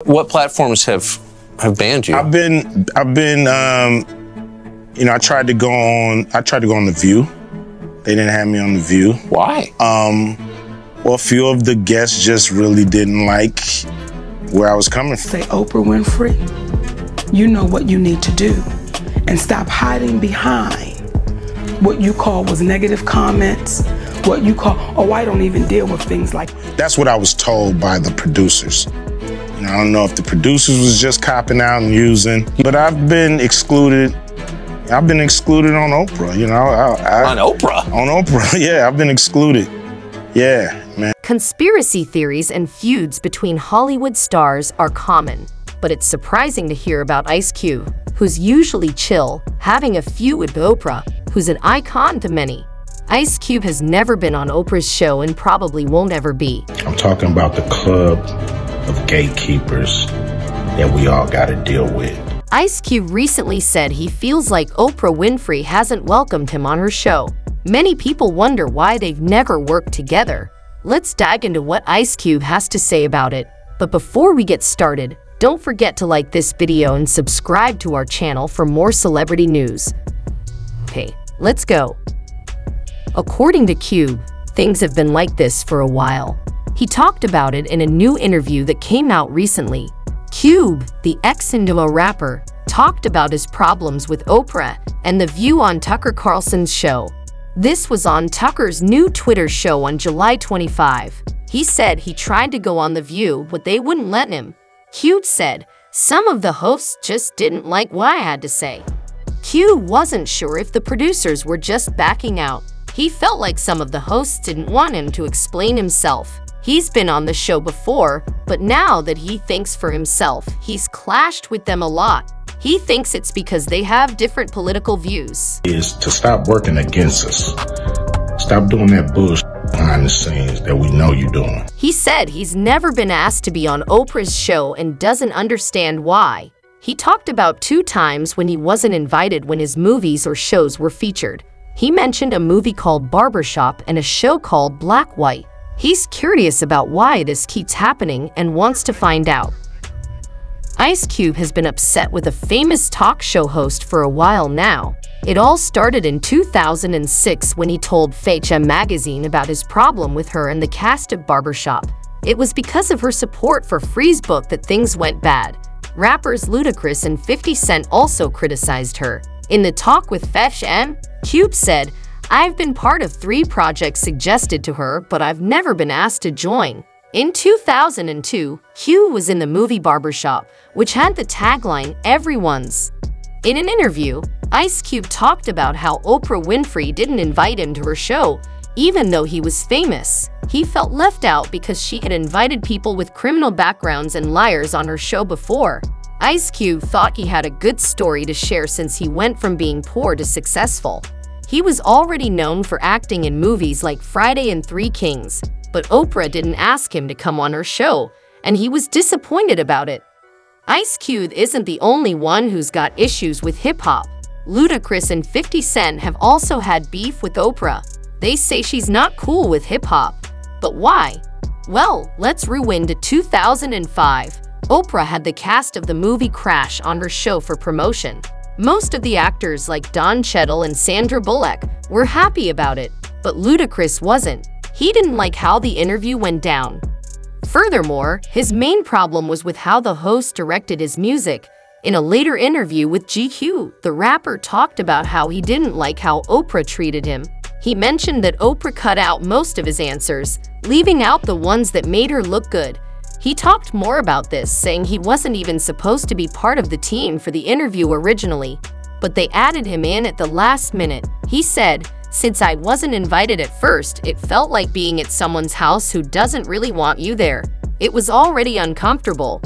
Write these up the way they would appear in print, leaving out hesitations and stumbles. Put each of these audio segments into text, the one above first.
What platforms have banned you? I've been, you know, I tried to go on The View. They didn't have me on The View. Why? Well, a few of the guests just really didn't like where I was coming from. Say, Oprah Winfrey, you know what you need to do, and stop hiding behind what you call was negative comments, what you call, oh, I don't even deal with things like. That's what I was told by the producers. You know, I don't know if the producers was just copping out and using, but I've been excluded. I've been excluded on Oprah, you know. On Oprah? On Oprah, yeah, I've been excluded. Yeah, man. Conspiracy theories and feuds between Hollywood stars are common, but it's surprising to hear about Ice Cube, who's usually chill, having a feud with Oprah, who's an icon to many. Ice Cube has never been on Oprah's show and probably won't ever be. I'm talking about the club of gatekeepers that we all got to deal with. Ice Cube recently said he feels like Oprah Winfrey hasn't welcomed him on her show. Many people wonder why they've never worked together. Let's dive into what Ice Cube has to say about it. But before we get started, don't forget to like this video and subscribe to our channel for more celebrity news. Okay, let's go. According to Cube, things have been like this for a while. He talked about it in a new interview that came out recently. Cube, the ex-Indo rapper, talked about his problems with Oprah and The View on Tucker Carlson's show. This was on Tucker's new Twitter show on July 25. He said he tried to go on The View, but they wouldn't let him. Cube said, some of the hosts just didn't like what I had to say. Cube wasn't sure if the producers were just backing out. He felt like some of the hosts didn't want him to explain himself. He's been on the show before, but now that he thinks for himself, he's clashed with them a lot. He thinks it's because they have different political views. Is to stop working against us. Stop doing that bullshit behind the scenes that we know you're doing. He said he's never been asked to be on Oprah's show and doesn't understand why. He talked about 2 times when he wasn't invited when his movies or shows were featured. He mentioned a movie called Barbershop and a show called Black White. He's curious about why this keeps happening and wants to find out. Ice Cube has been upset with a famous talk show host for a while now. It all started in 2006 when he told Feuds magazine about his problem with her and the cast of Barbershop. It was because of her support for Free's book that things went bad. Rappers Ludacris and 50 Cent also criticized her. In the talk with Feuds, Cube said, I've been part of 3 projects suggested to her, but I've never been asked to join. In 2002, Cube was in the movie Barbershop, which had the tagline, Everyone's. In an interview, Ice Cube talked about how Oprah Winfrey didn't invite him to her show, even though he was famous. He felt left out because she had invited people with criminal backgrounds and liars on her show before. Ice Cube thought he had a good story to share since he went from being poor to successful. He was already known for acting in movies like Friday and 3 Kings, but Oprah didn't ask him to come on her show, and he was disappointed about it. Ice Cube isn't the only one who's got issues with hip-hop. Ludacris and 50 Cent have also had beef with Oprah. They say she's not cool with hip-hop. But why? Well, let's rewind to 2005. Oprah had the cast of the movie Crash on her show for promotion. Most of the actors like Don Cheadle and Sandra Bullock were happy about it, but Ludacris wasn't. He didn't like how the interview went down. Furthermore, his main problem was with how the host directed his music. In a later interview with GQ, the rapper talked about how he didn't like how Oprah treated him. He mentioned that Oprah cut out most of his answers, leaving out the ones that made her look good. He talked more about this, saying he wasn't even supposed to be part of the team for the interview originally, but they added him in at the last minute. He said, since I wasn't invited at first, it felt like being at someone's house who doesn't really want you there. It was already uncomfortable.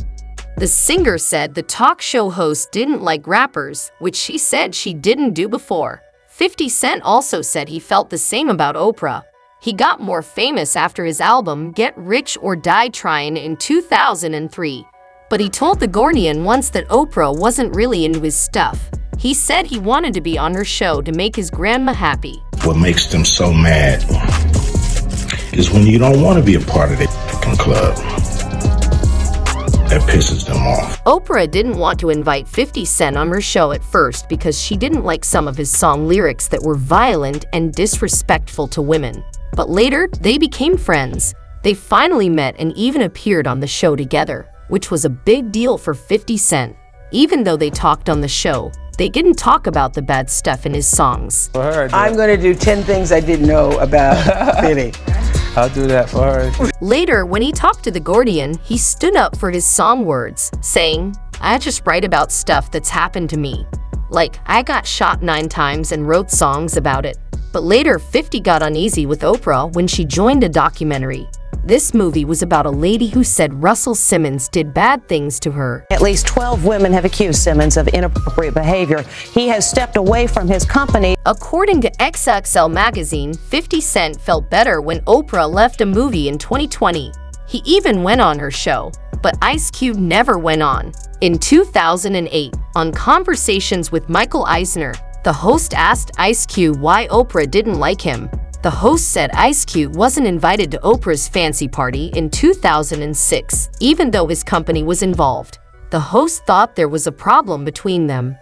The singer said the talk show host didn't like rappers, which she said she didn't do before. 50 Cent also said he felt the same about Oprah. He got more famous after his album Get Rich or Die Tryin' in 2003. But he told The Guardian once that Oprah wasn't really into his stuff. He said he wanted to be on her show to make his grandma happy. What makes them so mad is when you don't want to be a part of their club. that pisses them off. Oprah didn't want to invite 50 Cent on her show at first because she didn't like some of his song lyrics that were violent and disrespectful to women. But later, they became friends. They finally met and even appeared on the show together, which was a big deal for 50 Cent. Even though they talked on the show, they didn't talk about the bad stuff in his songs. I'm going to do 10 things I didn't know about 50. I'll do that for her. Later, when he talked to The Guardian, he stood up for his song words, saying, "I just write about stuff that's happened to me. Like, I got shot 9 times and wrote songs about it." But later, 50 got uneasy with Oprah when she joined a documentary. This movie was about a lady who said Russell Simmons did bad things to her. At least 12 women have accused Simmons of inappropriate behavior. He has stepped away from his company. According to XXL magazine, 50 Cent felt better when Oprah left a movie in 2020. He even went on her show, but Ice Cube never went on. In 2008, on Conversations with Michael Eisner, the host asked Ice Cube why Oprah didn't like him. The host said Ice Cube wasn't invited to Oprah's fancy party in 2006, even though his company was involved. The host thought there was a problem between them.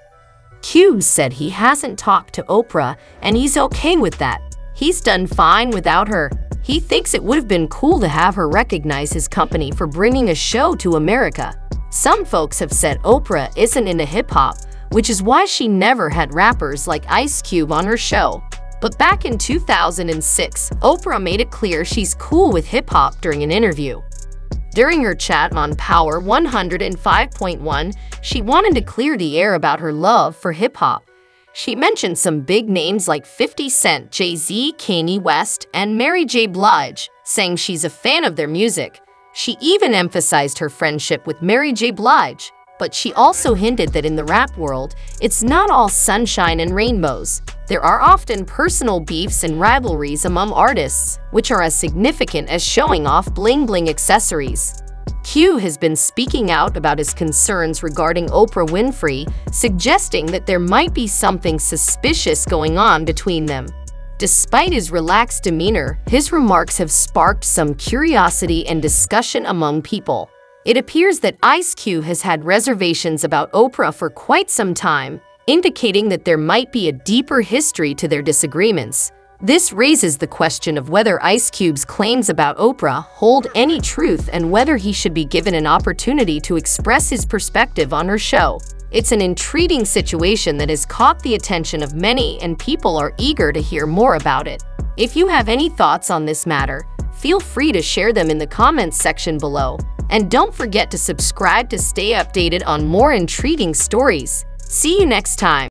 Cube said he hasn't talked to Oprah and he's okay with that. He's done fine without her. He thinks it would have been cool to have her recognize his company for bringing a show to America. Some folks have said Oprah isn't into hip-hop, which is why she never had rappers like Ice Cube on her show. But back in 2006, Oprah made it clear she's cool with hip-hop during an interview. During her chat on Power 105.1, she wanted to clear the air about her love for hip-hop. She mentioned some big names like 50 Cent, Jay-Z, Kanye West, and Mary J. Blige, saying she's a fan of their music. She even emphasized her friendship with Mary J. Blige. But she also hinted that in the rap world, it's not all sunshine and rainbows. There are often personal beefs and rivalries among artists, which are as significant as showing off bling-bling accessories. Q has been speaking out about his concerns regarding Oprah Winfrey, suggesting that there might be something suspicious going on between them. Despite his relaxed demeanor, his remarks have sparked some curiosity and discussion among people. It appears that Ice Cube has had reservations about Oprah for quite some time, indicating that there might be a deeper history to their disagreements. This raises the question of whether Ice Cube's claims about Oprah hold any truth and whether he should be given an opportunity to express his perspective on her show. It's an intriguing situation that has caught the attention of many, and people are eager to hear more about it. If you have any thoughts on this matter, feel free to share them in the comments section below. And don't forget to subscribe to stay updated on more intriguing stories. See you next time.